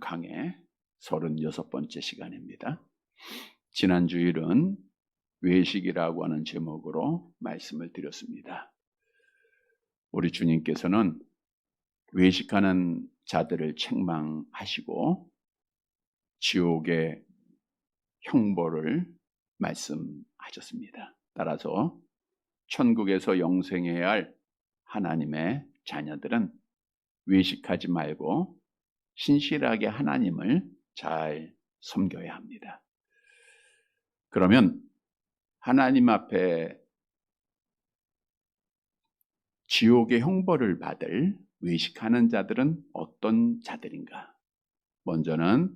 강의 36번째 시간입니다. 지난 주일은 외식이라고 하는 제목으로 말씀을 드렸습니다. 우리 주님께서는 외식하는 자들을 책망하시고 지옥의 형벌을 말씀하셨습니다. 따라서 천국에서 영생해야 할 하나님의 자녀들은 외식하지 말고 신실하게 하나님을 잘 섬겨야 합니다. 그러면 하나님 앞에 지옥의 형벌을 받을 외식하는 자들은 어떤 자들인가? 먼저는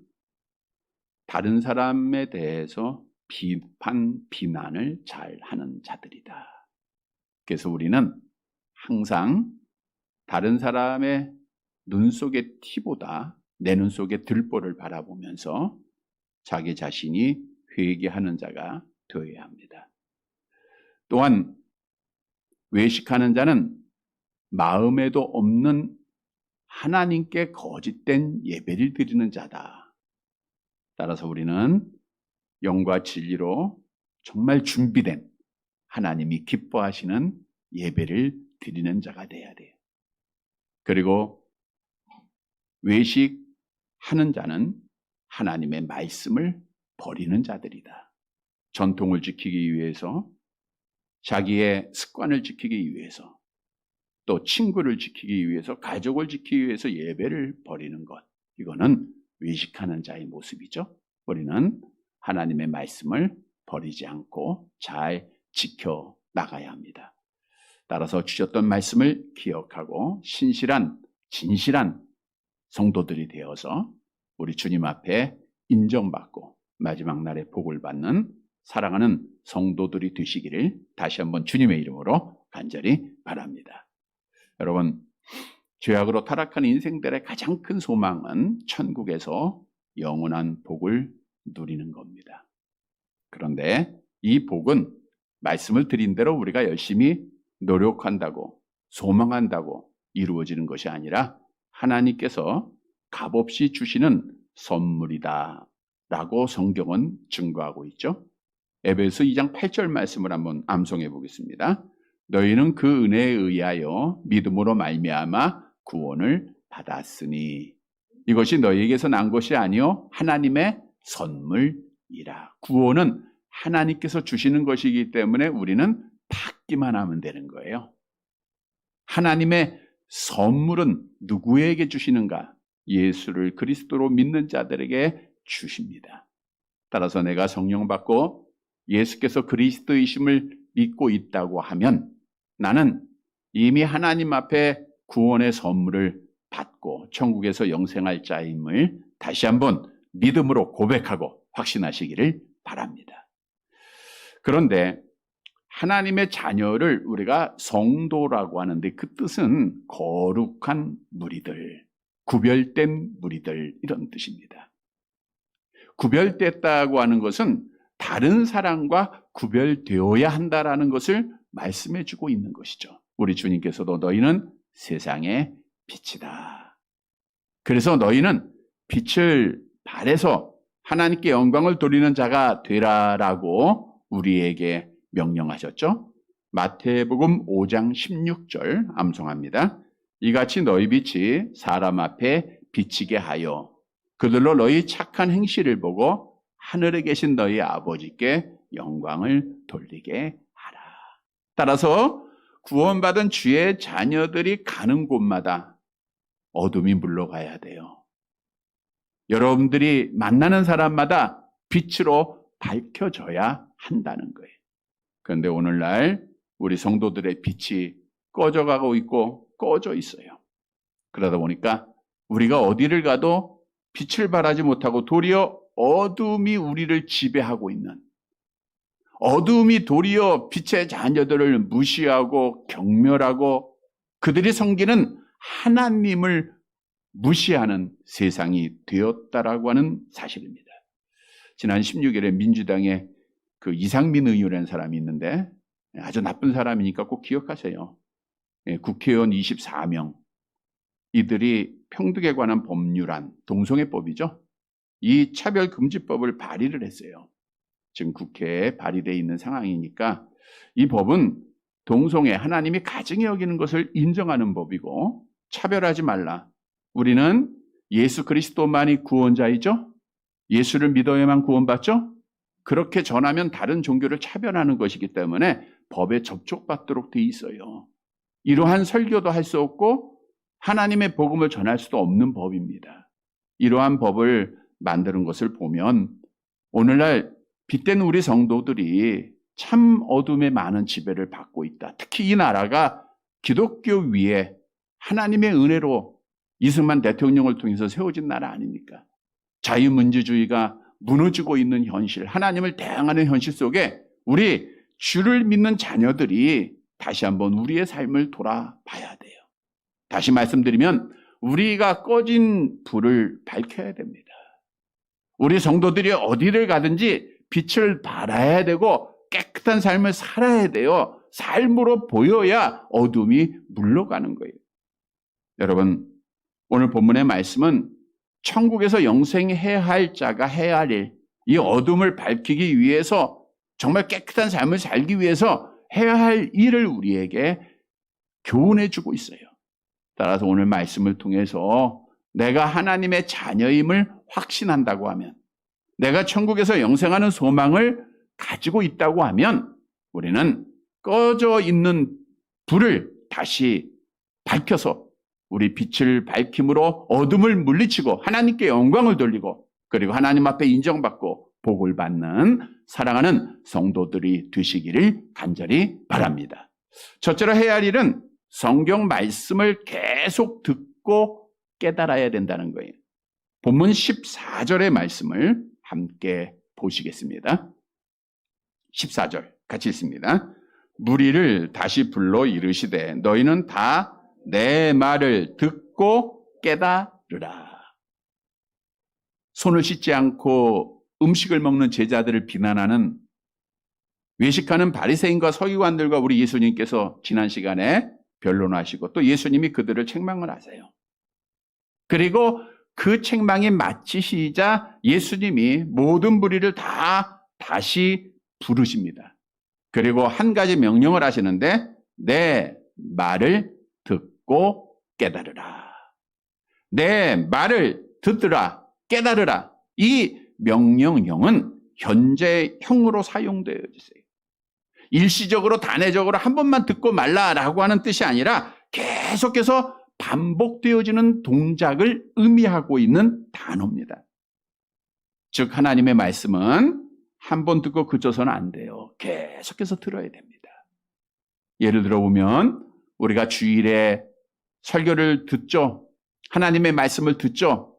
다른 사람에 대해서 비난을 잘 하는 자들이다. 그래서 우리는 항상 다른 사람의 눈 속의 티보다 내 눈 속의 들보를 바라보면서 자기 자신이 회개하는 자가 되어야 합니다. 또한 외식하는 자는 마음에도 없는 하나님께 거짓된 예배를 드리는 자다. 따라서 우리는 영과 진리로 정말 준비된 하나님이 기뻐하시는 예배를 드리는 자가 되어야 돼요. 그리고 외식하는 자는 하나님의 말씀을 버리는 자들이다. 전통을 지키기 위해서, 자기의 습관을 지키기 위해서, 또 친구를 지키기 위해서, 가족을 지키기 위해서 예배를 버리는 것, 이거는 외식하는 자의 모습이죠. 우리는 하나님의 말씀을 버리지 않고 잘 지켜 나가야 합니다. 따라서 주셨던 말씀을 기억하고 신실한, 진실한 성도들이 되어서 우리 주님 앞에 인정받고 마지막 날에 복을 받는 사랑하는 성도들이 되시기를 다시 한번 주님의 이름으로 간절히 바랍니다. 여러분, 죄악으로 타락한 인생들의 가장 큰 소망은 천국에서 영원한 복을 누리는 겁니다. 그런데 이 복은 말씀을 드린 대로 우리가 열심히 노력한다고, 소망한다고 이루어지는 것이 아니라 하나님께서 값없이 주시는 선물이다 라고 성경은 증거하고 있죠. 에베소 2장 8절 말씀을 한번 암송해 보겠습니다. 너희는 그 은혜에 의하여 믿음으로 말미암아 구원을 받았으니 이것이 너희에게서 난 것이 아니요 하나님의 선물이라. 구원은 하나님께서 주시는 것이기 때문에 우리는 받기만 하면 되는 거예요. 하나님의 선물은 누구에게 주시는가? 예수를 그리스도로 믿는 자들에게 주십니다. 따라서 내가 성령 받고 예수께서 그리스도이심을 믿고 있다고 하면 나는 이미 하나님 앞에 구원의 선물을 받고 천국에서 영생할 자임을 다시 한번 믿음으로 고백하고 확신하시기를 바랍니다. 그런데 하나님의 자녀를 우리가 성도라고 하는데 그 뜻은 거룩한 무리들, 구별된 무리들 이런 뜻입니다. 구별됐다고 하는 것은 다른 사람과 구별되어야 한다라는 것을 말씀해 주고 있는 것이죠. 우리 주님께서도 너희는 세상의 빛이다. 그래서 너희는 빛을 발해서 하나님께 영광을 돌리는 자가 되라라고 우리에게 명령하셨죠. 마태복음 5장 16절 암송합니다. 이같이 너희 빛이 사람 앞에 비치게 하여 그들로 너희 착한 행실을 보고 하늘에 계신 너희 아버지께 영광을 돌리게 하라. 따라서 구원받은 주의 자녀들이 가는 곳마다 어둠이 물러가야 돼요. 여러분들이 만나는 사람마다 빛으로 밝혀져야 한다는 거예요. 그런데 오늘날 우리 성도들의 빛이 꺼져가고 있고 꺼져 있어요. 그러다 보니까 우리가 어디를 가도 빛을 발하지 못하고 도리어 어둠이 우리를 지배하고 있는, 어둠이 도리어 빛의 자녀들을 무시하고 경멸하고 그들이 섬기는 하나님을 무시하는 세상이 되었다라고 하는 사실입니다. 지난 16일에 민주당의 그 이상민 의원이라는 사람이 있는데 아주 나쁜 사람이니까 꼭 기억하세요. 국회의원 24명 이들이 평등에 관한 법률안, 동성애법이죠. 이 차별금지법을 발의를 했어요. 지금 국회에 발의되어 있는 상황이니까 이 법은 동성애, 하나님이 가증히 여기는 것을 인정하는 법이고 차별하지 말라. 우리는 예수 그리스도만이 구원자이죠. 예수를 믿어야만 구원받죠. 그렇게 전하면 다른 종교를 차별하는 것이기 때문에 법에 접촉받도록 돼 있어요. 이러한 설교도 할 수 없고 하나님의 복음을 전할 수도 없는 법입니다. 이러한 법을 만드는 것을 보면 오늘날 빛된 우리 성도들이 참 어둠의 많은 지배를 받고 있다. 특히 이 나라가 기독교 위에 하나님의 은혜로 이승만 대통령을 통해서 세워진 나라 아닙니까? 자유민주주의가 무너지고 있는 현실, 하나님을 대항하는 현실 속에 우리 주를 믿는 자녀들이 다시 한번 우리의 삶을 돌아봐야 돼요. 다시 말씀드리면 우리가 꺼진 불을 밝혀야 됩니다. 우리 성도들이 어디를 가든지 빛을 발해야 되고 깨끗한 삶을 살아야 돼요. 삶으로 보여야 어둠이 물러가는 거예요. 여러분, 오늘 본문의 말씀은 천국에서 영생해야 할 자가 해야 할 일, 이 어둠을 밝히기 위해서 정말 깨끗한 삶을 살기 위해서 해야 할 일을 우리에게 교훈해 주고 있어요. 따라서 오늘 말씀을 통해서 내가 하나님의 자녀임을 확신한다고 하면, 내가 천국에서 영생하는 소망을 가지고 있다고 하면 우리는 꺼져 있는 불을 다시 밝혀서 우리 빛을 밝힘으로 어둠을 물리치고 하나님께 영광을 돌리고 그리고 하나님 앞에 인정받고 복을 받는 사랑하는 성도들이 되시기를 간절히 바랍니다. 첫째로 해야 할 일은 성경 말씀을 계속 듣고 깨달아야 된다는 거예요. 본문 14절의 말씀을 함께 보시겠습니다. 14절 같이 읽습니다. 무리를 다시 불러 이르시되 너희는 다 내 말을 듣고 깨달으라. 손을 씻지 않고 음식을 먹는 제자들을 비난하는 외식하는 바리새인과 서기관들과 우리 예수님께서 지난 시간에 변론하시고 또 예수님이 그들을 책망을 하세요. 그리고 그 책망이 마치시자 예수님이 모든 무리를 다시 부르십니다. 그리고 한 가지 명령을 하시는데 내 말을 듣고 깨달으라. 내 말을 듣더라, 깨달으라. 이 명령형은 현재형으로 사용되어 있어요. 일시적으로 단회적으로 한 번만 듣고 말라라고 하는 뜻이 아니라 계속해서 반복되어지는 동작을 의미하고 있는 단어입니다. 즉 하나님의 말씀은 한 번 듣고 그쳐서는 안 돼요. 계속해서 들어야 됩니다. 예를 들어 보면 우리가 주일에 설교를 듣죠. 하나님의 말씀을 듣죠.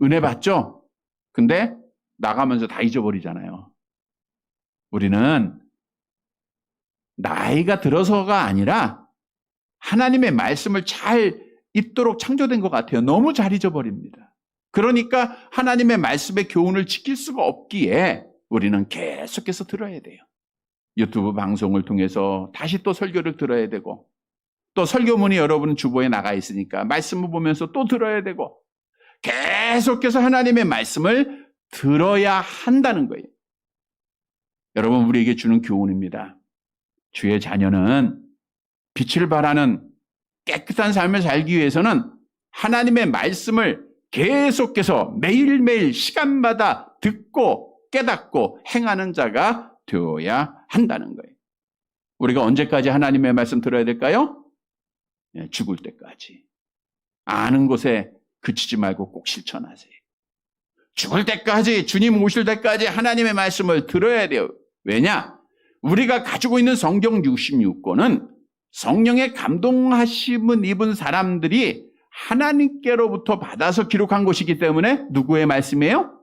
은혜 받죠. 근데 나가면서 다 잊어버리잖아요. 우리는 나이가 들어서가 아니라 하나님의 말씀을 잘 읽도록 창조된 것 같아요. 너무 잘 잊어버립니다. 그러니까 하나님의 말씀의 교훈을 지킬 수가 없기에 우리는 계속해서 들어야 돼요. 유튜브 방송을 통해서 다시 또 설교를 들어야 되고 또 설교문이 여러분 주보에 나가 있으니까 말씀을 보면서 또 들어야 되고 계속해서 하나님의 말씀을 들어야 한다는 거예요. 여러분 우리에게 주는 교훈입니다. 주의 자녀는 빛을 발하는 깨끗한 삶을 살기 위해서는 하나님의 말씀을 계속해서 매일매일 시간마다 듣고 깨닫고 행하는 자가 되어야 한다는 거예요. 우리가 언제까지 하나님의 말씀 들어야 될까요? 죽을 때까지. 아는 것에 그치지 말고 꼭 실천하세요. 죽을 때까지, 주님 오실 때까지 하나님의 말씀을 들어야 돼요. 왜냐? 우리가 가지고 있는 성경 66권은 성령의 감동하심을 입은 사람들이 하나님께로부터 받아서 기록한 것이기 때문에 누구의 말씀이에요?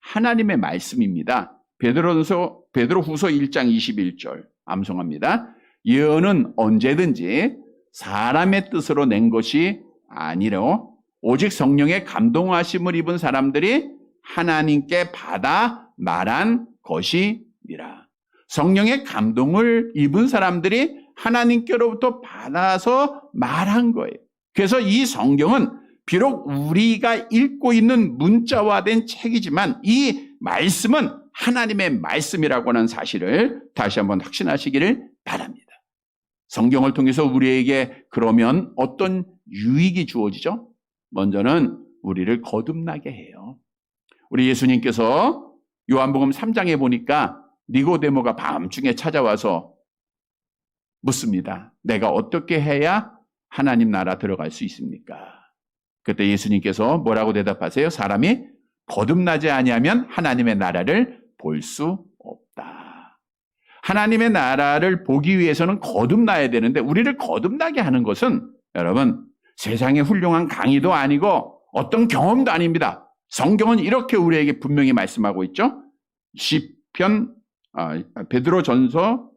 하나님의 말씀입니다. 베드로후서 1장 21절 암송합니다. 예언은 언제든지 사람의 뜻으로 낸 것이 아니라 오직 성령의 감동하심을 입은 사람들이 하나님께 받아 말한 것이니라. 성령의 감동을 입은 사람들이 하나님께로부터 받아서 말한 거예요. 그래서 이 성경은 비록 우리가 읽고 있는 문자화된 책이지만 이 말씀은 하나님의 말씀이라고 하는 사실을 다시 한번 확신하시기를 바랍니다. 성경을 통해서 우리에게 그러면 어떤 유익이 주어지죠? 먼저는 우리를 거듭나게 해요. 우리 예수님께서 요한복음 3장에 보니까 니고데모가 밤중에 찾아와서 묻습니다. 내가 어떻게 해야 하나님 나라 들어갈 수 있습니까? 그때 예수님께서 뭐라고 대답하세요? 사람이 거듭나지 아니하면 하나님의 나라를 볼 수 없다. 하나님의 나라를 보기 위해서는 거듭나야 되는데 우리를 거듭나게 하는 것은 여러분 세상의 훌륭한 강의도 아니고 어떤 경험도 아닙니다. 성경은 이렇게 우리에게 분명히 말씀하고 있죠. 베드로전서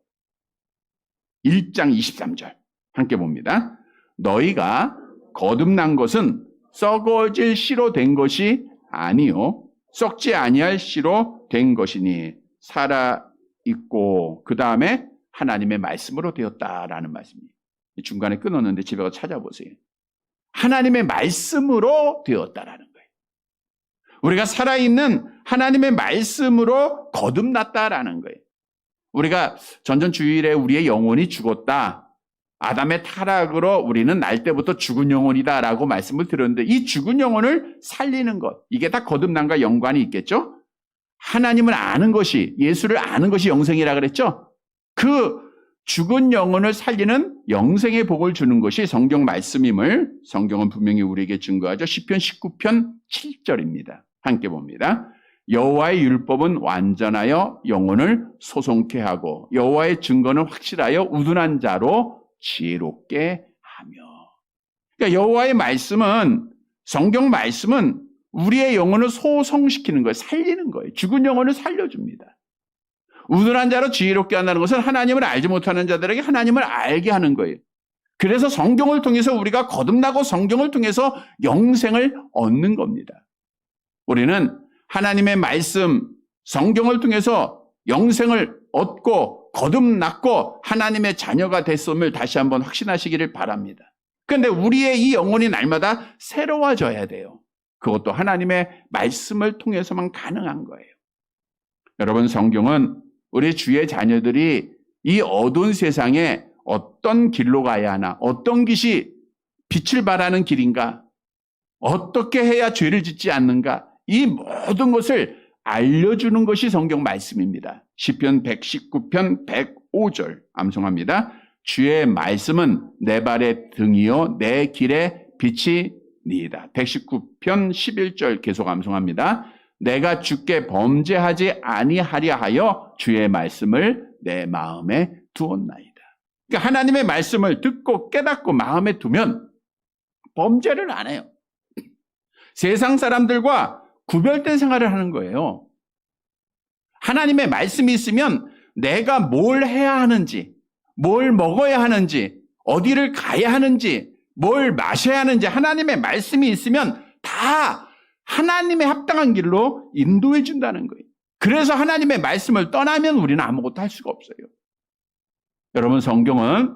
1장 23절 함께 봅니다. 너희가 거듭난 것은 썩어질 씨로 된 것이 아니요 썩지 아니할 씨로 된 것이니 살아있고 그 다음에 하나님의 말씀으로 되었다라는 말씀이에요. 중간에 끊었는데 집에 가서 찾아보세요. 하나님의 말씀으로 되었다라는 거예요. 우리가 살아있는 하나님의 말씀으로 거듭났다라는 거예요. 우리가 전전주일에 우리의 영혼이 죽었다. 아담의 타락으로 우리는 날 때부터 죽은 영혼이다라고 말씀을 드렸는데 이 죽은 영혼을 살리는 것, 이게 다 거듭남과 연관이 있겠죠? 하나님을 아는 것이, 예수를 아는 것이 영생이라 그랬죠? 그 죽은 영혼을 살리는 영생의 복을 주는 것이 성경 말씀임을 성경은 분명히 우리에게 증거하죠. 시편 19편 7절입니다. 함께 봅니다. 여호와의 율법은 완전하여 영혼을 소송케 하고 여호와의 증거는 확실하여 우둔한 자로 지혜롭게 하며. 그러니까 여호와의 말씀은, 성경 말씀은 우리의 영혼을 소성시키는 거예요. 살리는 거예요. 죽은 영혼을 살려줍니다. 우둔한 자로 지혜롭게 한다는 것은 하나님을 알지 못하는 자들에게 하나님을 알게 하는 거예요. 그래서 성경을 통해서 우리가 거듭나고 성경을 통해서 영생을 얻는 겁니다. 우리는 하나님의 말씀, 성경을 통해서 영생을 얻고 거듭났고 하나님의 자녀가 됐음을 다시 한번 확신하시기를 바랍니다. 그런데 우리의 이 영혼이 날마다 새로워져야 돼요. 그것도 하나님의 말씀을 통해서만 가능한 거예요. 여러분, 성경은 우리 주의 자녀들이 이 어두운 세상에 어떤 길로 가야 하나, 어떤 것이 빛을 발하는 길인가, 어떻게 해야 죄를 짓지 않는가, 이 모든 것을 알려주는 것이 성경 말씀입니다. 시편 119편 105절 암송합니다. 주의 말씀은 내 발의 등이요 내 길의 빛이니이다. 119편 11절 계속 암송합니다. 내가 주께 범죄하지 아니하려 하여 주의 말씀을 내 마음에 두었나이다. 그러니까 하나님의 말씀을 듣고 깨닫고 마음에 두면 범죄를 안 해요. 세상 사람들과 구별된 생활을 하는 거예요. 하나님의 말씀이 있으면 내가 뭘 해야 하는지, 뭘 먹어야 하는지, 어디를 가야 하는지, 뭘 마셔야 하는지 하나님의 말씀이 있으면 다 하나님의 합당한 길로 인도해 준다는 거예요. 그래서 하나님의 말씀을 떠나면 우리는 아무것도 할 수가 없어요. 여러분, 성경은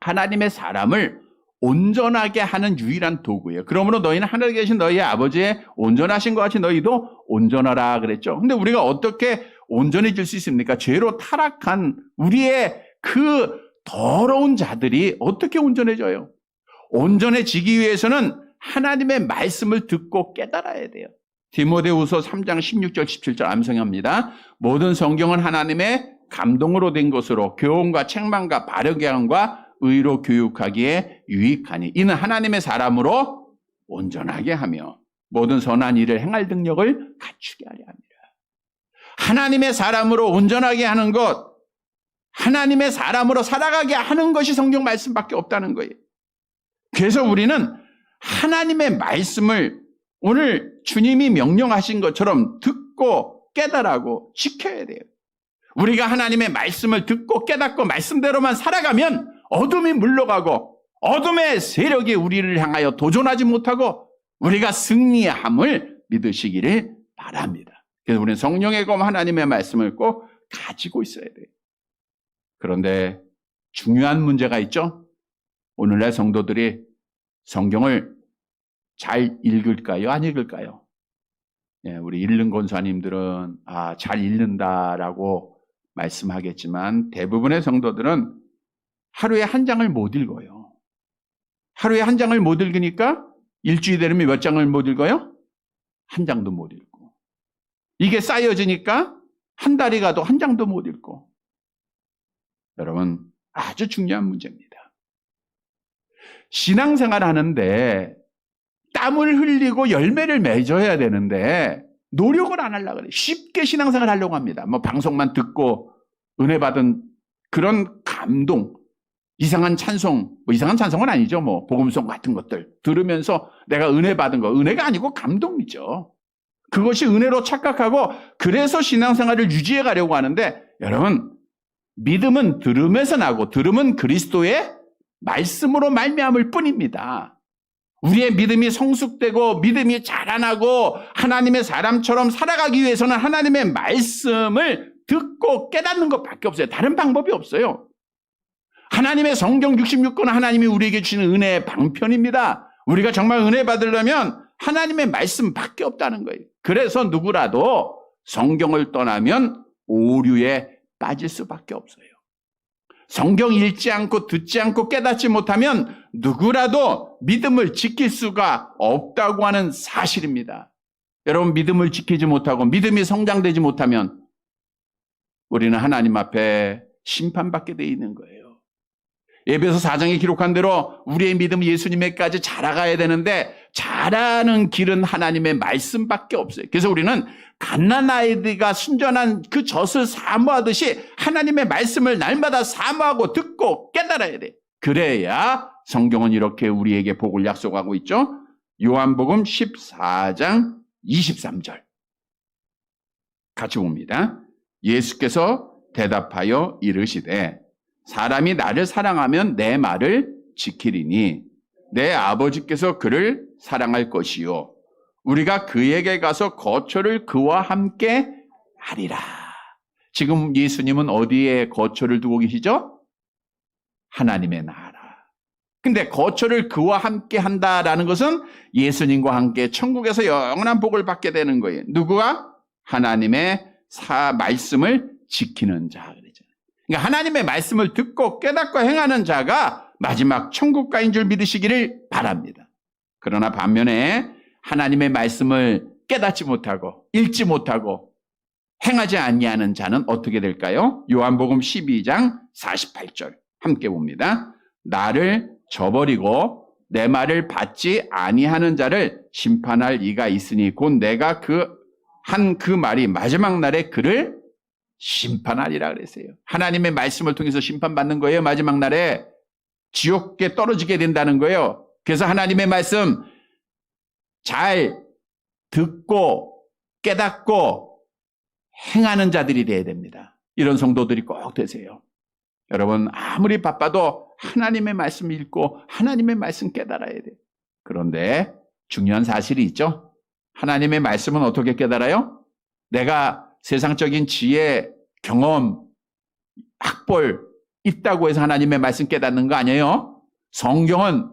하나님의 사람을 온전하게 하는 유일한 도구예요. 그러므로 너희는 하늘에 계신 너희의 아버지의 온전하신 것 같이 너희도 온전하라 그랬죠. 근데 우리가 어떻게 온전해질 수 있습니까? 죄로 타락한 우리의 그 더러운 자들이 어떻게 온전해져요? 온전해지기 위해서는 하나님의 말씀을 듣고 깨달아야 돼요. 디모데후서 3장 16절 17절 암송합니다. 모든 성경은 하나님의 감동으로 된 것으로 교훈과 책망과 바르게 함과 의로 교육하기에 유익하니 이는 하나님의 사람으로 온전하게 하며 모든 선한 일을 행할 능력을 갖추게 하려 합니다. 하나님의 사람으로 온전하게 하는 것, 하나님의 사람으로 살아가게 하는 것이 성경 말씀밖에 없다는 거예요. 그래서 우리는 하나님의 말씀을 오늘 주님이 명령하신 것처럼 듣고 깨달아고 지켜야 돼요. 우리가 하나님의 말씀을 듣고 깨닫고 말씀대로만 살아가면 어둠이 물러가고 어둠의 세력이 우리를 향하여 도전하지 못하고 우리가 승리함을 믿으시기를 바랍니다. 그래서 우리는 성령의 검 하나님의 말씀을 꼭 가지고 있어야 돼요. 그런데 중요한 문제가 있죠. 오늘날 성도들이 성경을 잘 읽을까요? 안 읽을까요? 예, 우리 읽는 권사님들은 잘 읽는다라고 말씀하겠지만 대부분의 성도들은 하루에 한 장을 못 읽어요. 하루에 한 장을 못 읽으니까 일주일이 되면 몇 장을 못 읽어요? 한 장도 못 읽고. 이게 쌓여지니까 한 달이 가도 한 장도 못 읽고. 여러분, 아주 중요한 문제입니다. 신앙생활 하는데 땀을 흘리고 열매를 맺어야 되는데 노력을 안 하려고 그래요. 쉽게 신앙생활 하려고 합니다. 뭐 방송만 듣고 은혜 받은 그런 감동, 이상한 찬송, 뭐 이상한 찬송은 아니죠. 뭐 복음송 같은 것들 들으면서 내가 은혜 받은 거, 은혜가 아니고 감동이죠. 그것이 은혜로 착각하고 그래서 신앙생활을 유지해 가려고 하는데 여러분, 믿음은 들음에서 나고 들음은 그리스도의 말씀으로 말미암을 뿐입니다. 우리의 믿음이 성숙되고 믿음이 자라나고 하나님의 사람처럼 살아가기 위해서는 하나님의 말씀을 듣고 깨닫는 것밖에 없어요. 다른 방법이 없어요. 하나님의 성경 66권 하나님이 우리에게 주시는 은혜의 방편입니다. 우리가 정말 은혜 받으려면 하나님의 말씀밖에 없다는 거예요. 그래서 누구라도 성경을 떠나면 오류에 빠질 수밖에 없어요. 성경 읽지 않고 듣지 않고 깨닫지 못하면 누구라도 믿음을 지킬 수가 없다고 하는 사실입니다. 여러분, 믿음을 지키지 못하고 믿음이 성장되지 못하면 우리는 하나님 앞에 심판받게 돼 있는 거예요. 에베소 4장에 기록한 대로 우리의 믿음은 예수님에까지 자라가야 되는데 자라는 길은 하나님의 말씀밖에 없어요. 그래서 우리는 갓난 아이들과 순전한 그 젖을 사모하듯이 하나님의 말씀을 날마다 사모하고 듣고 깨달아야 돼. 그래야 성경은 이렇게 우리에게 복을 약속하고 있죠. 요한복음 14장 23절 같이 봅니다. 예수께서 대답하여 이르시되 사람이 나를 사랑하면 내 말을 지키리니 내 아버지께서 그를 사랑할 것이요 우리가 그에게 가서 거처를 그와 함께 하리라. 지금 예수님은 어디에 거처를 두고 계시죠? 하나님의 나라. 근데 거처를 그와 함께 한다라는 것은 예수님과 함께 천국에서 영원한 복을 받게 되는 거예요. 누구가? 하나님의 말씀을 지키는 자. 그러니까 하나님의 말씀을 듣고 깨닫고 행하는 자가 마지막 천국가인 줄 믿으시기를 바랍니다. 그러나 반면에 하나님의 말씀을 깨닫지 못하고 읽지 못하고 행하지 아니하는 자는 어떻게 될까요? 요한복음 12장 48절 함께 봅니다. 나를 저버리고 내 말을 받지 아니하는 자를 심판할 이가 있으니 곧 내가 그 말이 마지막 날에 그를 심판하리라 그랬어요. 하나님의 말씀을 통해서 심판받는 거예요. 마지막 날에 지옥에 떨어지게 된다는 거예요. 그래서 하나님의 말씀 잘 듣고 깨닫고 행하는 자들이 되어야 됩니다. 이런 성도들이 꼭 되세요. 여러분, 아무리 바빠도 하나님의 말씀 읽고 하나님의 말씀 깨달아야 돼요. 그런데 중요한 사실이 있죠. 하나님의 말씀은 어떻게 깨달아요? 내가 세상적인 지혜, 경험, 학벌 있다고 해서 하나님의 말씀 깨닫는 거 아니에요. 성경은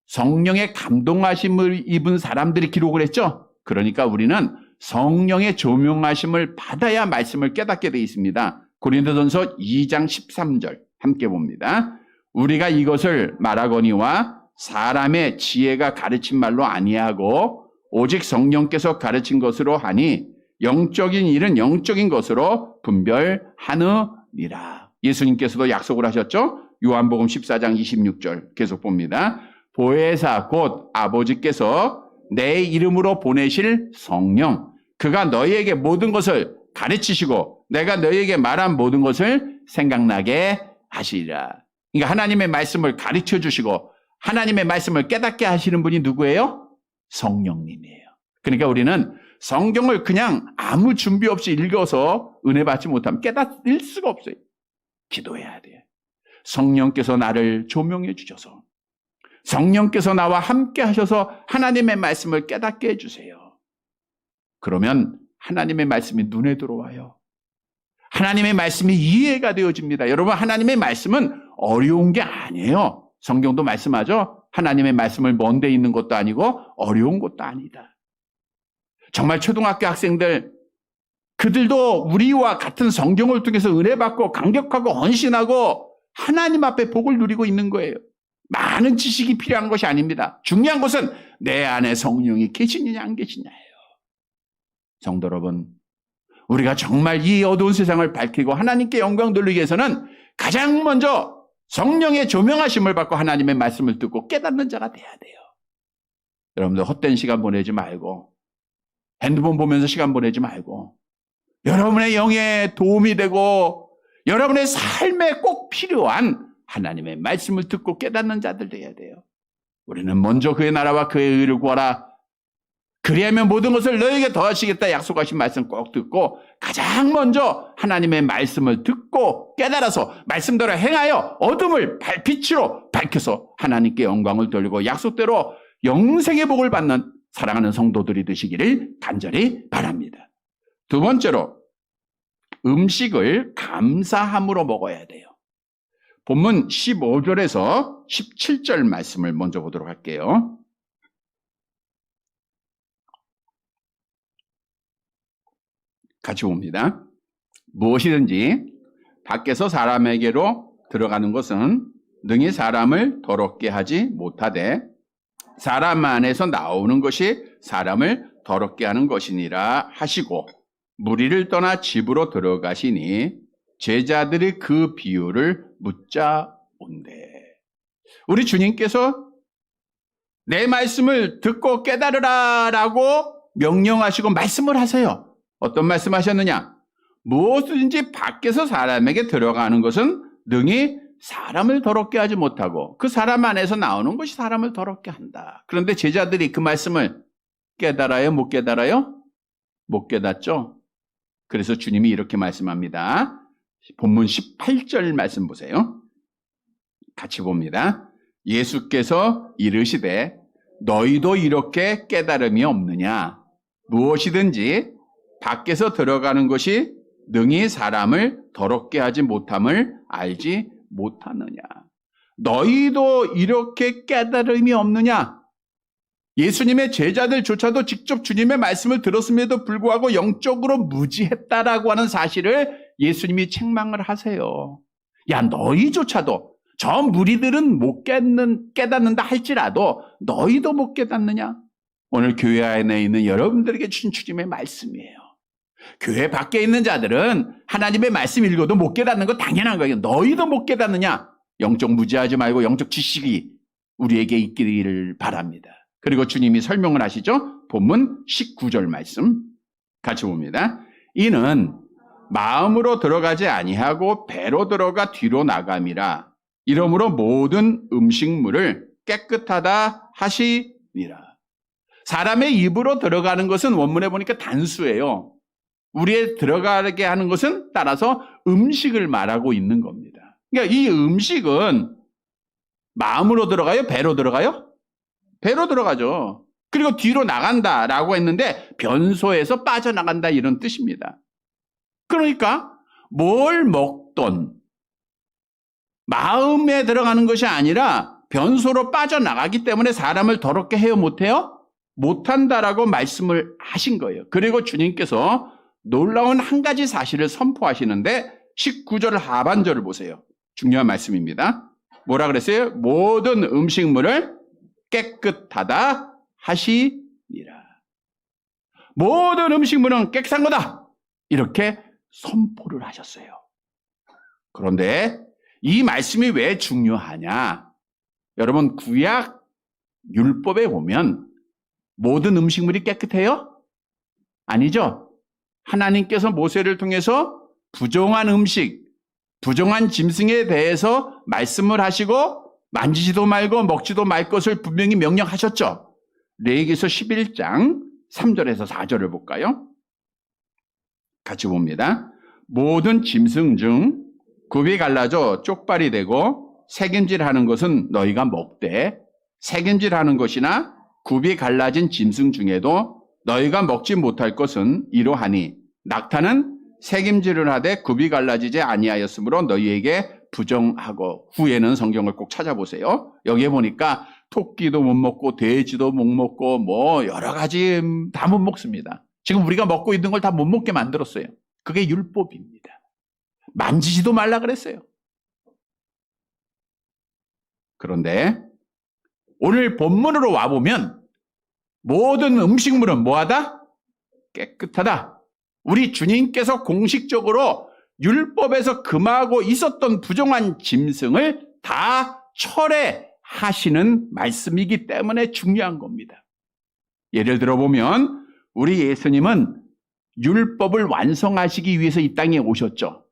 성령의 감동하심을 입은 사람들이 기록을 했죠. 그러니까 우리는 성령의 조명하심을 받아야 말씀을 깨닫게 되어 있습니다. 고린도전서 2장 13절 함께 봅니다. 우리가 이것을 말하거니와 사람의 지혜가 가르친 말로 아니하고 오직 성령께서 가르친 것으로 하니 영적인 일은 영적인 것으로 분별하느니라. 예수님께서도 약속을 하셨죠. 요한복음 14장 26절 계속 봅니다. 보혜사 곧 아버지께서 내 이름으로 보내실 성령 그가 너희에게 모든 것을 가르치시고 내가 너희에게 말한 모든 것을 생각나게 하시리라. 그러니까 하나님의 말씀을 가르쳐 주시고 하나님의 말씀을 깨닫게 하시는 분이 누구예요? 성령님이에요. 그러니까 우리는 성경을 그냥 아무 준비 없이 읽어서 은혜 받지 못하면 깨닫을 수가 없어요. 기도해야 돼요. 성령께서 나를 조명해 주셔서 성령께서 나와 함께 하셔서 하나님의 말씀을 깨닫게 해주세요. 그러면 하나님의 말씀이 눈에 들어와요. 하나님의 말씀이 이해가 되어집니다. 여러분, 하나님의 말씀은 어려운 게 아니에요. 성경도 말씀하죠. 하나님의 말씀을 먼 데 있는 것도 아니고 어려운 것도 아니다. 정말 초등학교 학생들, 그들도 우리와 같은 성경을 통해서 은혜 받고 강력하고 헌신하고 하나님 앞에 복을 누리고 있는 거예요. 많은 지식이 필요한 것이 아닙니다. 중요한 것은 내 안에 성령이 계시느냐 안 계시냐예요. 성도 여러분, 우리가 정말 이 어두운 세상을 밝히고 하나님께 영광 돌리기 위해서는 가장 먼저 성령의 조명하심을 받고 하나님의 말씀을 듣고 깨닫는 자가 돼야 돼요. 여러분들 헛된 시간 보내지 말고, 핸드폰 보면서 시간 보내지 말고, 여러분의 영에 도움이 되고 여러분의 삶에 꼭 필요한 하나님의 말씀을 듣고 깨닫는 자들 되어야 돼요. 우리는 먼저 그의 나라와 그의 의를 구하라. 그리하면 모든 것을 너에게 더하시겠다 약속하신 말씀 꼭 듣고 가장 먼저 하나님의 말씀을 듣고 깨달아서 말씀대로 행하여 어둠을 빛으로 밝혀서 하나님께 영광을 돌리고 약속대로 영생의 복을 받는 사랑하는 성도들이 되시기를 간절히 바랍니다. 두 번째로, 음식을 감사함으로 먹어야 돼요. 본문 15절에서 17절 말씀을 먼저 보도록 할게요. 같이 봅니다. 무엇이든지 밖에서 사람에게로 들어가는 것은 능히 사람을 더럽게 하지 못하되 사람 안에서 나오는 것이 사람을 더럽게 하는 것이니라 하시고, 무리를 떠나 집으로 들어가시니 제자들이 그 비유를 묻자온대. 우리 주님께서 내 말씀을 듣고 깨달으라 라고 명령하시고 말씀을 하세요. 어떤 말씀 하셨느냐? 무엇이든지 밖에서 사람에게 들어가는 것은 능히 사람을 더럽게 하지 못하고 그 사람 안에서 나오는 것이 사람을 더럽게 한다. 그런데 제자들이 그 말씀을 깨달아요? 못 깨달아요? 못 깨닫죠? 그래서 주님이 이렇게 말씀합니다. 본문 18절 말씀 보세요. 같이 봅니다. 예수께서 이르시되 너희도 이렇게 깨달음이 없느냐? 무엇이든지 밖에서 들어가는 것이 능히 사람을 더럽게 하지 못함을 알지 못하느냐? 너희도 이렇게 깨달음이 없느냐? 예수님의 제자들조차도 직접 주님의 말씀을 들었음에도 불구하고 영적으로 무지했다라고 하는 사실을 예수님이 책망을 하세요. 야, 너희조차도, 저 무리들은 못 깨닫는다 할지라도 너희도 못 깨닫느냐? 오늘 교회 안에 있는 여러분들에게 주신 주님의 말씀이에요. 교회 밖에 있는 자들은 하나님의 말씀 읽어도 못 깨닫는 거 당연한 거예요. 너희도 못 깨닫느냐? 영적 무지하지 말고 영적 지식이 우리에게 있기를 바랍니다. 그리고 주님이 설명을 하시죠. 본문 19절 말씀 같이 봅니다. 이는 마음으로 들어가지 아니하고 배로 들어가 뒤로 나감이라. 이러므로 모든 음식물을 깨끗하다 하시니라. 사람의 입으로 들어가는 것은 원문에 보니까 단수예요. 우리의 들어가게 하는 것은 따라서 음식을 말하고 있는 겁니다. 그러니까 이 음식은 마음으로 들어가요? 배로 들어가요? 배로 들어가죠. 그리고 뒤로 나간다라고 했는데 변소에서 빠져나간다 이런 뜻입니다. 그러니까 뭘 먹던 마음에 들어가는 것이 아니라 변소로 빠져나가기 때문에 사람을 더럽게 해요? 못해요? 못한다라고 말씀을 하신 거예요. 그리고 주님께서 놀라운 한 가지 사실을 선포하시는데 19절 하반절을 보세요. 중요한 말씀입니다. 뭐라 그랬어요? 모든 음식물을 깨끗하다 하시니라. 모든 음식물은 깨끗한 거다. 이렇게 선포를 하셨어요. 그런데 이 말씀이 왜 중요하냐? 여러분, 구약 율법에 보면 모든 음식물이 깨끗해요? 아니죠. 하나님께서 모세를 통해서 부정한 음식, 부정한 짐승에 대해서 말씀을 하시고 만지지도 말고 먹지도 말 것을 분명히 명령하셨죠. 레위기서 11장 3절에서 4절을 볼까요? 같이 봅니다. 모든 짐승 중 굽이 갈라져 쪽발이 되고 새김질하는 것은 너희가 먹되 새김질하는 것이나 굽이 갈라진 짐승 중에도 너희가 먹지 못할 것은 이러하니 낙타는 새김질을 하되 굽이 갈라지지 아니하였으므로 너희에게 부정하고, 후에는 성경을 꼭 찾아보세요. 여기에 보니까 토끼도 못 먹고 돼지도 못 먹고 뭐 여러 가지 다 못 먹습니다. 지금 우리가 먹고 있는 걸 다 못 먹게 만들었어요. 그게 율법입니다. 만지지도 말라 그랬어요. 그런데 오늘 본문으로 와보면 모든 음식물은 뭐하다? 깨끗하다. 우리 주님께서 공식적으로 율법에서 금하고 있었던 부정한 짐승을 다 철회하시는 말씀이기 때문에 중요한 겁니다. 예를 들어보면 우리 예수님은 율법을 완성하시기 위해서 이 땅에 오셨죠.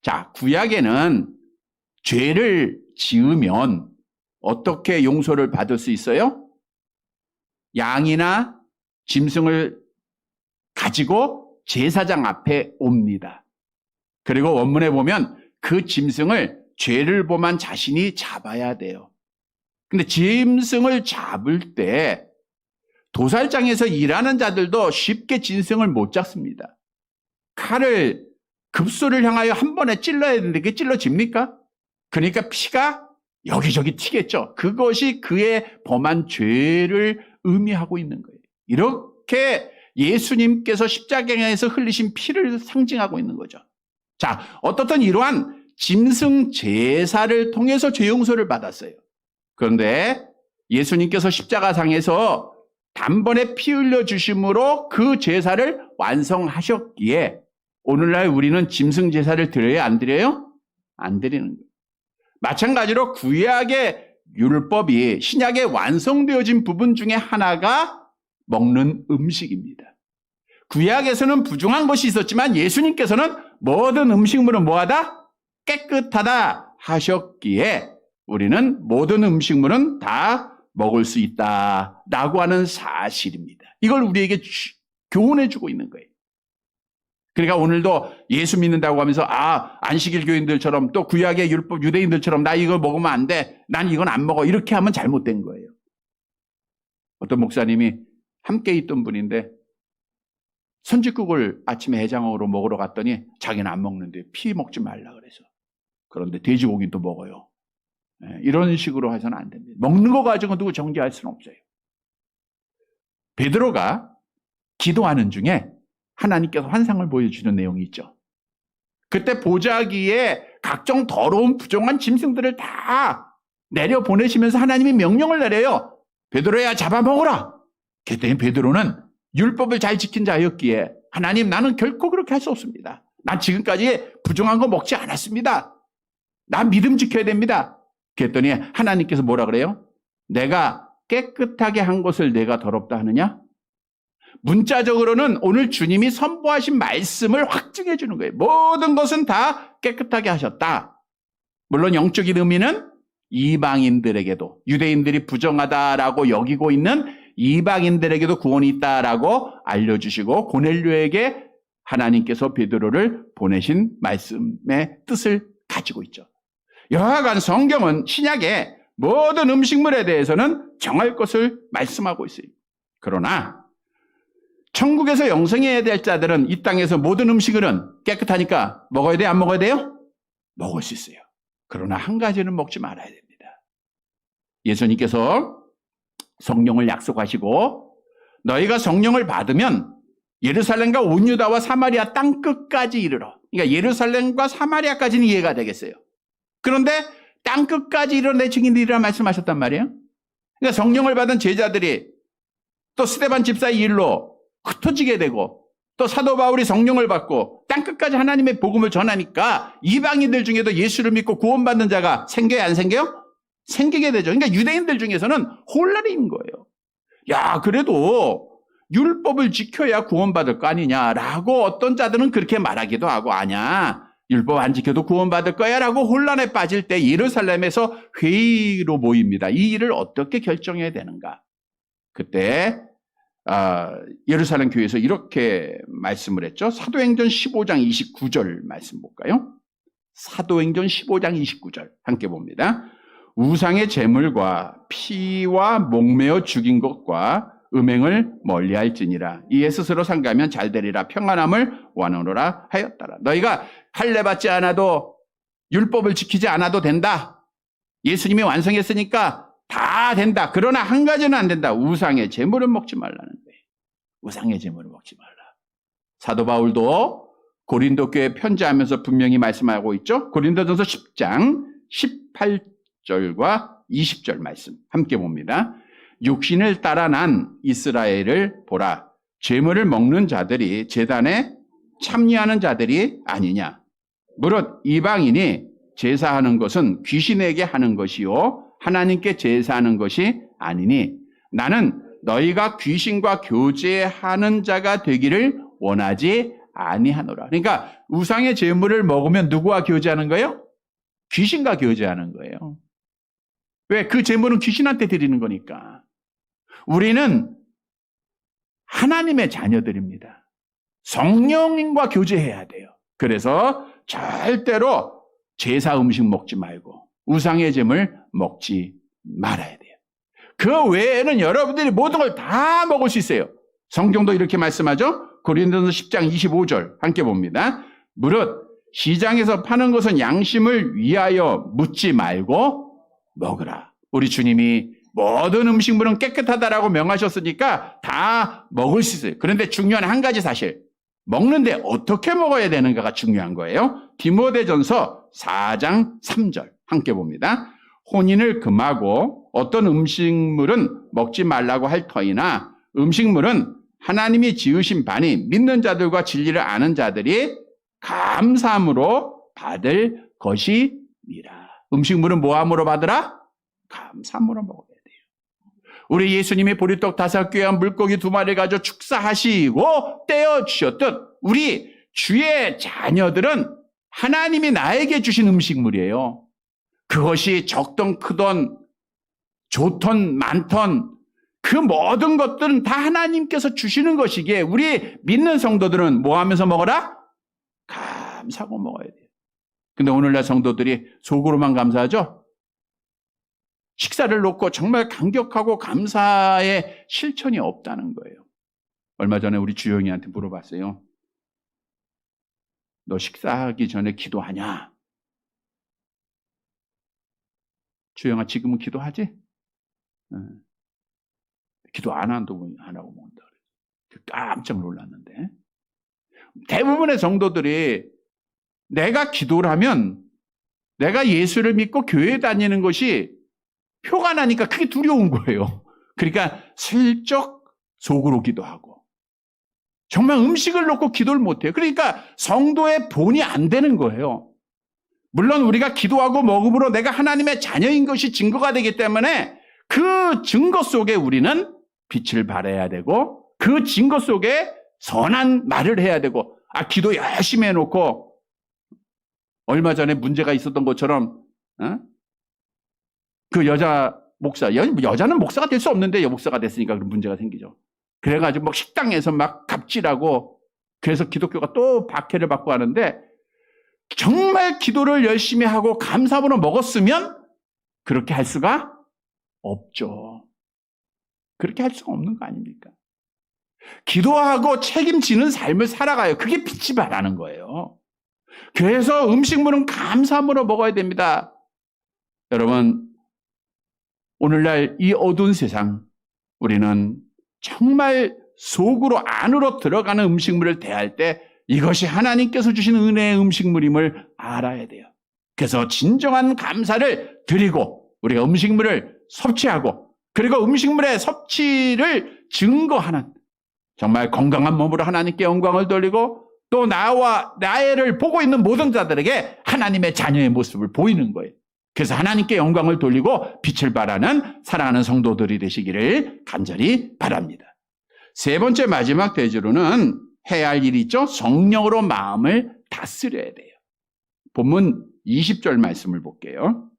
자, 구약에는 죄를 지으면 어떻게 용서를 받을 수 있어요? 양이나 짐승을 가지고 제사장 앞에 옵니다. 그리고 원문에 보면 그 짐승을 죄를 범한 자신이 잡아야 돼요. 근데 짐승을 잡을 때 도살장에서 일하는 자들도 쉽게 짐승을 못 잡습니다. 칼을 급소를 향하여 한 번에 찔러야 되는데 그게 찔러집니까? 그러니까 피가 여기저기 튀겠죠. 그것이 그의 범한 죄를 의미하고 있는 거예요. 이렇게 예수님께서 십자가에서 흘리신 피를 상징하고 있는 거죠. 자, 어떻든 이러한 짐승 제사를 통해서 죄 용서를 받았어요. 그런데 예수님께서 십자가상에서 단번에 피 흘려주심으로 그 제사를 완성하셨기에 오늘날 우리는 짐승 제사를 드려요? 안 드려요? 안 드리는 거예요. 마찬가지로 구약의 율법이 신약에 완성되어진 부분 중에 하나가 먹는 음식입니다. 구약에서는 부정한 것이 있었지만 예수님께서는 모든 음식물은 뭐하다? 깨끗하다 하셨기에 우리는 모든 음식물은 다 먹을 수 있다라고 하는 사실입니다. 이걸 우리에게 교훈해 주고 있는 거예요. 그러니까 오늘도 예수 믿는다고 하면서 안식일 교인들처럼 또 구약의 율법 유대인들처럼 나 이거 먹으면 안 돼. 난 이건 안 먹어. 이렇게 하면 잘못된 거예요. 어떤 목사님이 함께 있던 분인데 선짓국을 아침에 해장으로 먹으러 갔더니 자기는 안 먹는데 피 먹지 말라 그래서. 그런데 돼지고기는 또 먹어요. 이런 식으로 해서는 안 됩니다. 먹는 거 가지고 누구 정죄할 수는 없어요. 베드로가 기도하는 중에 하나님께서 환상을 보여주는 내용이 있죠. 그때 보자기에 각종 더러운 부정한 짐승들을 다 내려보내시면서 하나님이 명령을 내려요. 베드로야 잡아먹어라. 그랬더니 베드로는 율법을 잘 지킨 자였기에 하나님 나는 결코 그렇게 할 수 없습니다. 난 지금까지 부정한 거 먹지 않았습니다. 난 믿음 지켜야 됩니다. 그랬더니 하나님께서 뭐라 그래요? 내가 깨끗하게 한 것을 내가 더럽다 하느냐? 문자적으로는 오늘 주님이 선포하신 말씀을 확증해 주는 거예요. 모든 것은 다 깨끗하게 하셨다. 물론 영적인 의미는 이방인들에게도 유대인들이 부정하다라고 여기고 있는 이방인들에게도 구원이 있다라고 알려주시고 고넬료에게 하나님께서 베드로를 보내신 말씀의 뜻을 가지고 있죠. 여하간 성경은 신약의 모든 음식물에 대해서는 정할 것을 말씀하고 있어요. 그러나 천국에서 영생해야 될 자들은 이 땅에서 모든 음식은 깨끗하니까 먹어야 돼요? 안 먹어야 돼요? 먹을 수 있어요. 그러나 한 가지는 먹지 말아야 됩니다. 예수님께서 성령을 약속하시고 너희가 성령을 받으면 예루살렘과 온 유다와 사마리아 땅끝까지 이르러. 그러니까 예루살렘과 사마리아까지는 이해가 되겠어요. 그런데 땅끝까지 이르러 내 증인들이라 말씀하셨단 말이에요. 그러니까 성령을 받은 제자들이 또 스데반 집사의 일로 흩어지게 되고 또 사도 바울이 성령을 받고 땅끝까지 하나님의 복음을 전하니까 이방인들 중에도 예수를 믿고 구원받는 자가 생겨요? 안 생겨요? 생기게 되죠. 그러니까 유대인들 중에서는 혼란이 있는 거예요. 야, 그래도 율법을 지켜야 구원받을 거 아니냐라고 어떤 자들은 그렇게 말하기도 하고 아냐. 율법 안 지켜도 구원받을 거야 라고 혼란에 빠질 때 예루살렘에서 회의로 모입니다. 이 일을 어떻게 결정해야 되는가. 그때 예루살렘 교회에서 이렇게 말씀을 했죠. 사도행전 15장 29절 말씀 볼까요? 사도행전 15장 29절 함께 봅니다. 우상의 제물과 피와 목매어 죽인 것과 음행을 멀리할지니라. 이에 스스로 상가하면 잘되리라. 평안함을 원하노라 하였더라. 너희가 할례 받지 않아도 율법을 지키지 않아도 된다. 예수님이 완성했으니까 다 된다. 그러나 한 가지는 안 된다. 우상의 제물을 먹지 말라는 거예요. 우상의 제물을 먹지 말라. 사도 바울도 고린도 교회에 편지하면서 분명히 말씀하고 있죠. 고린도전서 10장 18절과 20절 말씀 함께 봅니다. 육신을 따라 난 이스라엘을 보라. 제물을 먹는 자들이 제단에 참여하는 자들이 아니냐. 무릇 이방인이 제사하는 것은 귀신에게 하는 것이요 하나님께 제사하는 것이 아니니 나는 너희가 귀신과 교제하는 자가 되기를 원하지 아니하노라. 그러니까 우상의 제물을 먹으면 누구와 교제하는 거예요? 귀신과 교제하는 거예요. 왜? 그 제물은 귀신한테 드리는 거니까. 우리는 하나님의 자녀들입니다. 성령님과 교제해야 돼요. 그래서 절대로 제사 음식 먹지 말고 우상의 제물 먹지 말아야 돼요. 그 외에는 여러분들이 모든 걸 다 먹을 수 있어요. 성경도 이렇게 말씀하죠. 고린도전서 10장 25절 함께 봅니다. 무릇 시장에서 파는 것은 양심을 위하여 묻지 말고 먹으라. 우리 주님이 모든 음식물은 깨끗하다라고 명하셨으니까 다 먹을 수 있어요. 그런데 중요한 한 가지 사실, 먹는데 어떻게 먹어야 되는가가 중요한 거예요. 디모데전서 4장 3절 함께 봅니다. 혼인을 금하고 어떤 음식물은 먹지 말라고 할 터이나 음식물은 하나님이 지으신 반이 믿는 자들과 진리를 아는 자들이 감사함으로 받을 것이니라. 음식물은 뭐함으로 받으라? 감사함으로 먹어야 돼요. 우리 예수님이 보리떡 5개와 물고기 2마리 가지고 축사하시고 떼어주셨듯 우리 주의 자녀들은 하나님이 나에게 주신 음식물이에요. 그것이 적던 크던 좋던 많던 그 모든 것들은 다 하나님께서 주시는 것이기에 우리 믿는 성도들은 뭐 하면서 먹어라? 감사하고 먹어야 돼요. 근데 오늘날 성도들이 속으로만 감사하죠? 식사를 놓고 정말 감격하고 감사의 실천이 없다는 거예요. 얼마 전에 우리 주영이한테 물어봤어요. 너 식사하기 전에 기도하냐? 주영아, 지금은 기도하지? 기도 안 하고 먹는다 그래서 깜짝 놀랐는데, 대부분의 성도들이 내가 기도를 하면 내가 예수를 믿고 교회 다니는 것이 표가 나니까 그게 두려운 거예요. 그러니까 슬쩍 속으로 기도하고 정말 음식을 놓고 기도를 못해요. 그러니까 성도의 본이 안 되는 거예요. 물론 우리가 기도하고 먹음으로 내가 하나님의 자녀인 것이 증거가 되기 때문에 그 증거 속에 우리는 빛을 발해야 되고 그 증거 속에 선한 말을 해야 되고, 기도 열심히 해놓고 얼마 전에 문제가 있었던 것처럼 그 여자 목사, 여자는 목사가 될 수 없는데 여목사가 됐으니까 그런 문제가 생기죠. 그래가지고 막 식당에서 막 갑질하고, 그래서 기독교가 또 박해를 받고 하는데, 정말 기도를 열심히 하고 감사함으로 먹었으면 그렇게 할 수가 없죠. 그렇게 할 수가 없는 거 아닙니까? 기도하고 책임지는 삶을 살아가요. 그게 빛이 바라는 거예요. 그래서 음식물은 감사함으로 먹어야 됩니다. 여러분, 오늘날 이 어두운 세상, 우리는 정말 속으로 안으로 들어가는 음식물을 대할 때 이것이 하나님께서 주신 은혜의 음식물임을 알아야 돼요. 그래서 진정한 감사를 드리고 우리가 음식물을 섭취하고, 그리고 음식물의 섭취를 증거하는 정말 건강한 몸으로 하나님께 영광을 돌리고, 또 나와 나를 보고 있는 모든 자들에게 하나님의 자녀의 모습을 보이는 거예요. 그래서 하나님께 영광을 돌리고 빛을 발하는 사랑하는 성도들이 되시기를 간절히 바랍니다. 세 번째 마지막 대지로는 해야 할 일이 있죠. 성령으로 마음을 다스려야 돼요. 본문 20절 말씀을 볼게요.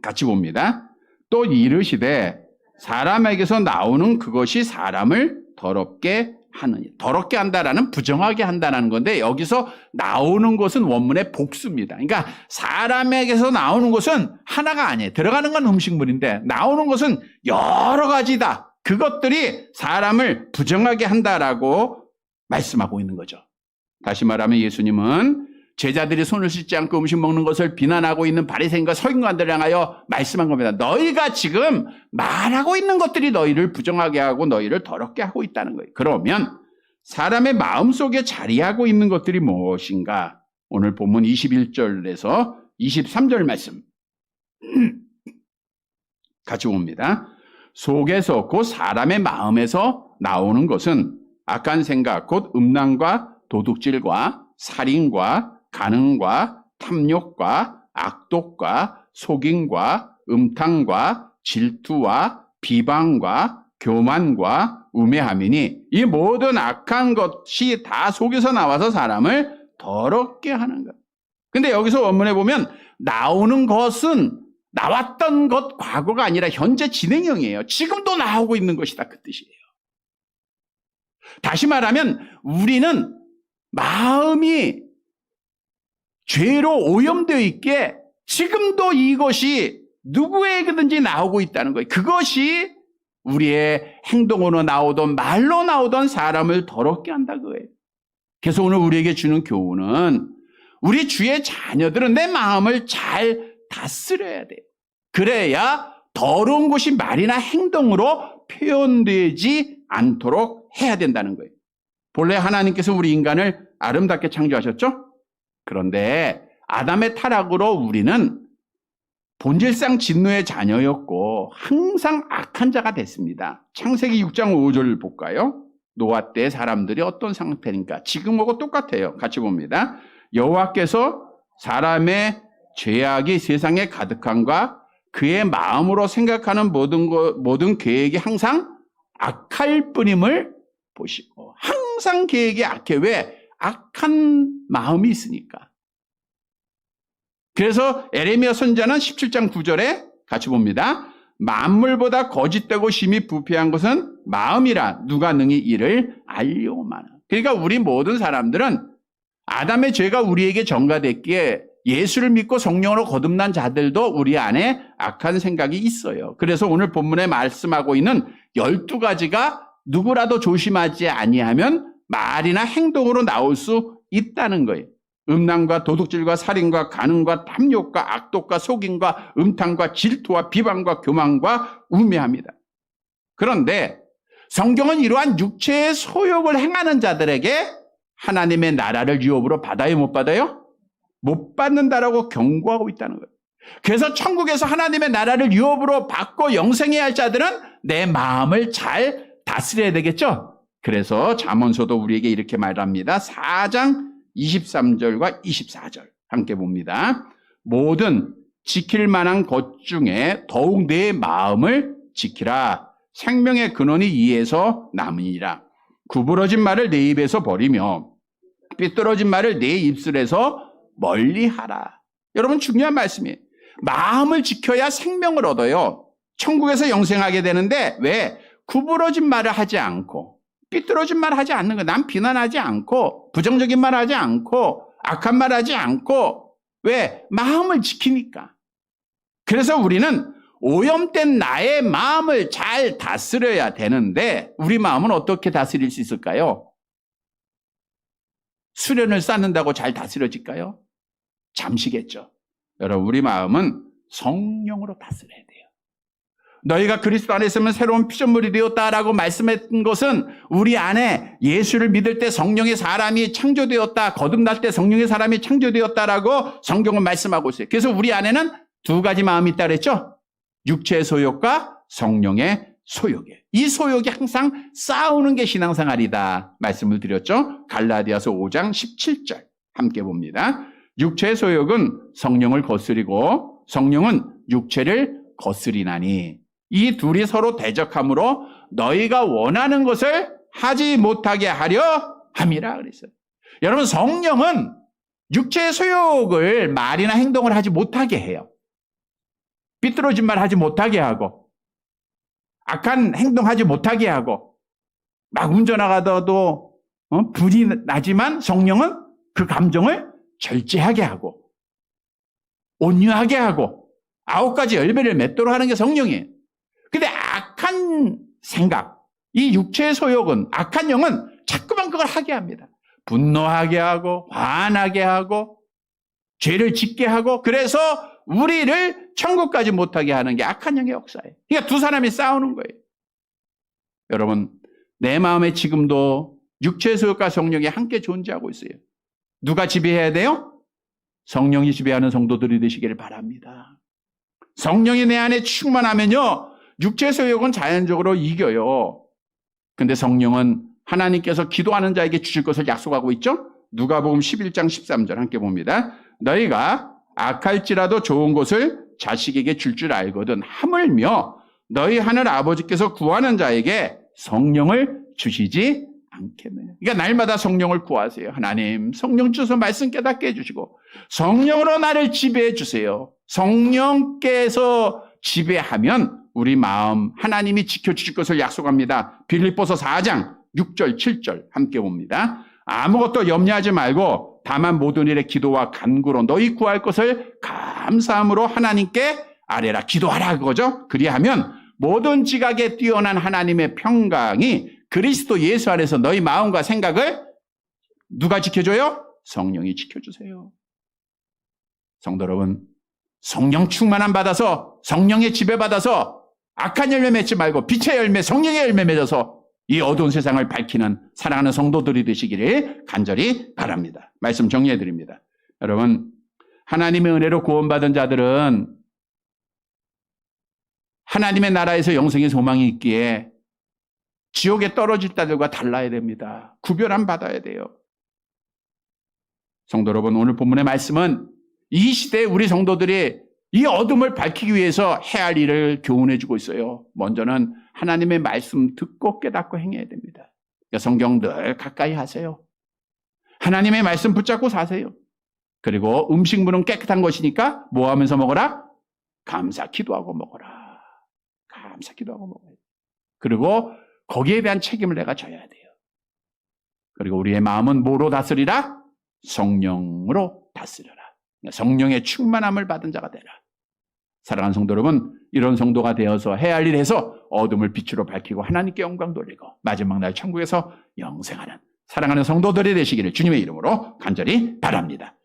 같이 봅니다. 또 이르시되 사람에게서 나오는 그것이 사람을 더럽게 하느니. 더럽게 한다라는 부정하게 한다는 건데, 여기서 나오는 것은 원문의 복수입니다. 그러니까 사람에게서 나오는 것은 하나가 아니에요. 들어가는 건 음식물인데 나오는 것은 여러 가지다. 그것들이 사람을 부정하게 한다라고 말씀하고 있는 거죠. 다시 말하면 예수님은 제자들이 손을 씻지 않고 음식 먹는 것을 비난하고 있는 바리새인과 서기관들을 향하여 말씀한 겁니다. 너희가 지금 말하고 있는 것들이 너희를 부정하게 하고 너희를 더럽게 하고 있다는 거예요. 그러면 사람의 마음속에 자리하고 있는 것들이 무엇인가? 오늘 본문 21절에서 23절 말씀 같이 봅니다. 속에서 곧 사람의 마음에서 나오는 것은 악한 생각 곧 음란과 도둑질과 살인과 간음과 탐욕과 악독과 속임과 음탕과 질투와 비방과 교만과 우매함이니 이 모든 악한 것이 다 속에서 나와서 사람을 더럽게 하는 것. 근데 여기서 원문에 보면 나오는 것은 나왔던 것 과거가 아니라 현재 진행형이에요. 지금도 나오고 있는 것이다 그 뜻이에요. 다시 말하면 우리는 마음이 죄로 오염되어 있기에 지금도 이것이 누구에게든지 나오고 있다는 거예요. 그것이 우리의 행동으로 나오던 말로 나오던 사람을 더럽게 한다 그거예요. 그래서 오늘 우리에게 주는 교훈은 우리 주의 자녀들은 내 마음을 잘 다스려야 돼요. 그래야 더러운 것이 말이나 행동으로 표현되지 않도록 해야 된다는 거예요. 본래 하나님께서 우리 인간을 아름답게 창조하셨죠? 그런데 아담의 타락으로 우리는 본질상 진노의 자녀였고 항상 악한 자가 됐습니다. 창세기 6장 5절 볼까요? 노아 때 사람들이 어떤 상태인가? 지금하고 똑같아요. 같이 봅니다. 여호와께서 사람의 죄악이 세상에 가득함과 그의 마음으로 생각하는 모든 계획이 항상 악할 뿐임을 보시고 항상 계획이 악해. 왜? 악한 마음이 있으니까. 그래서 에레미야 선지자는 17장 9절에 같이 봅니다. 만물보다 거짓되고 심히 부패한 것은 마음이라 누가 능히 이를 알리오마나. 그러니까 우리 모든 사람들은 아담의 죄가 우리에게 전가됐기에 예수를 믿고 성령으로 거듭난 자들도 우리 안에 악한 생각이 있어요. 그래서 오늘 본문에 말씀하고 있는 12가지가 누구라도 조심하지 아니하면 말이나 행동으로 나올 수 있다는 거예요. 음란과 도둑질과 살인과 간음과 탐욕과 악독과 속임과 음탕과 질투와 비방과 교만과 우매합니다. 그런데 성경은 이러한 육체의 소욕을 행하는 자들에게 하나님의 나라를 유업으로 받아요, 못 받아요? 못 받는다라고 경고하고 있다는 거예요. 그래서 천국에서 하나님의 나라를 유업으로 받고 영생해야 할 자들은 내 마음을 잘 다스려야 되겠죠? 그래서 잠언서도 우리에게 이렇게 말합니다. 4장 23절과 24절 함께 봅니다. 모든 지킬 만한 것 중에 더욱 내 마음을 지키라. 생명의 근원이 이에서 남으니라. 구부러진 말을 내 입에서 버리며 삐뚤어진 말을 내 입술에서 멀리하라. 여러분 중요한 말씀이에요. 마음을 지켜야 생명을 얻어요. 천국에서 영생하게 되는데 왜? 구부러진 말을 하지 않고 삐뚤어진 말 하지 않는 거예요. 남 비난하지 않고 부정적인 말 하지 않고 악한 말 하지 않고 왜? 마음을 지키니까. 그래서 우리는 오염된 나의 마음을 잘 다스려야 되는데 우리 마음은 어떻게 다스릴 수 있을까요? 수련을 쌓는다고 잘 다스려질까요? 잠시겠죠. 여러분 우리 마음은 성령으로 다스려야 돼요. 너희가 그리스도 안에 있으면 새로운 피조물이 되었다라고 말씀했던 것은 우리 안에 예수를 믿을 때 성령의 사람이 창조되었다, 거듭날 때 성령의 사람이 창조되었다라고 성경은 말씀하고 있어요. 그래서 우리 안에는 두 가지 마음이 있다 그랬죠? 육체의 소욕과 성령의 소욕이에요. 이 소욕이 항상 싸우는 게 신앙생활이다 말씀을 드렸죠? 갈라디아서 5장 17절 함께 봅니다. 육체의 소욕은 성령을 거스리고 성령은 육체를 거스리나니 이 둘이 서로 대적함으로 너희가 원하는 것을 하지 못하게 하려 함이라 그랬어요. 여러분 성령은 육체의 소욕을 말이나 행동을 하지 못하게 해요. 삐뚤어진 말 하지 못하게 하고 악한 행동하지 못하게 하고 막 운전하다가도 불이 나지만 성령은 그 감정을 절제하게 하고 온유하게 하고 9가지 열매를 맺도록 하는 게 성령이에요. 근데 악한 생각, 이 육체의 소욕은 악한 영은 자꾸만 그걸 하게 합니다. 분노하게 하고 화나게 하고 죄를 짓게 하고 그래서 우리를 천국까지 못하게 하는 게 악한 영의 역사예요. 그러니까 두 사람이 싸우는 거예요. 여러분, 내 마음에 지금도 육체의 소욕과 성령이 함께 존재하고 있어요. 누가 지배해야 돼요? 성령이 지배하는 성도들이 되시기를 바랍니다. 성령이 내 안에 충만하면요, 육체의 소욕은 자연적으로 이겨요. 근데 성령은 하나님께서 기도하는 자에게 주실 것을 약속하고 있죠? 누가복음 11장 13절 함께 봅니다. 너희가 악할지라도 좋은 것을 자식에게 줄 줄 알거든 하물며 너희 하늘 아버지께서 구하는 자에게 성령을 주시지 않겠느냐. 그러니까 날마다 성령을 구하세요. 하나님, 성령 주셔서 말씀 깨닫게 해주시고 성령으로 나를 지배해 주세요. 성령께서 지배하면 우리 마음 하나님이 지켜주실 것을 약속합니다. 빌립보서 4장 6절 7절 함께 봅니다. 아무것도 염려하지 말고 다만 모든 일에 기도와 간구로 너희 구할 것을 감사함으로 하나님께 아뢰라. 기도하라 그거죠. 그리하면 모든 지각에 뛰어난 하나님의 평강이 그리스도 예수 안에서 너희 마음과 생각을 누가 지켜줘요? 성령이 지켜주세요. 성도 여러분, 성령 충만함 받아서 성령의 지배받아서 악한 열매 맺지 말고 빛의 열매, 성령의 열매 맺어서 이 어두운 세상을 밝히는 사랑하는 성도들이 되시기를 간절히 바랍니다. 말씀 정리해 드립니다. 여러분, 하나님의 은혜로 구원받은 자들은 하나님의 나라에서 영생의 소망이 있기에 지옥에 떨어질 자들과 달라야 됩니다. 구별함 받아야 돼요. 성도 여러분, 오늘 본문의 말씀은 이 시대에 우리 성도들이 이 어둠을 밝히기 위해서 해야 할 일을 교훈해 주고 있어요. 먼저는 하나님의 말씀 듣고 깨닫고 행해야 됩니다. 성경 늘 가까이 하세요. 하나님의 말씀 붙잡고 사세요. 그리고 음식물은 깨끗한 것이니까 뭐 하면서 먹어라? 감사 기도하고 먹어라. 감사 기도하고 먹어야 돼요. 그리고 거기에 대한 책임을 내가 져야 돼요. 그리고 우리의 마음은 뭐로 다스리라? 성령으로 다스려라. 성령의 충만함을 받은 자가 되라. 사랑하는 성도 여러분, 이런 성도가 되어서 해야 할 일 해서 어둠을 빛으로 밝히고 하나님께 영광 돌리고 마지막 날 천국에서 영생하는 사랑하는 성도들이 되시기를 주님의 이름으로 간절히 바랍니다.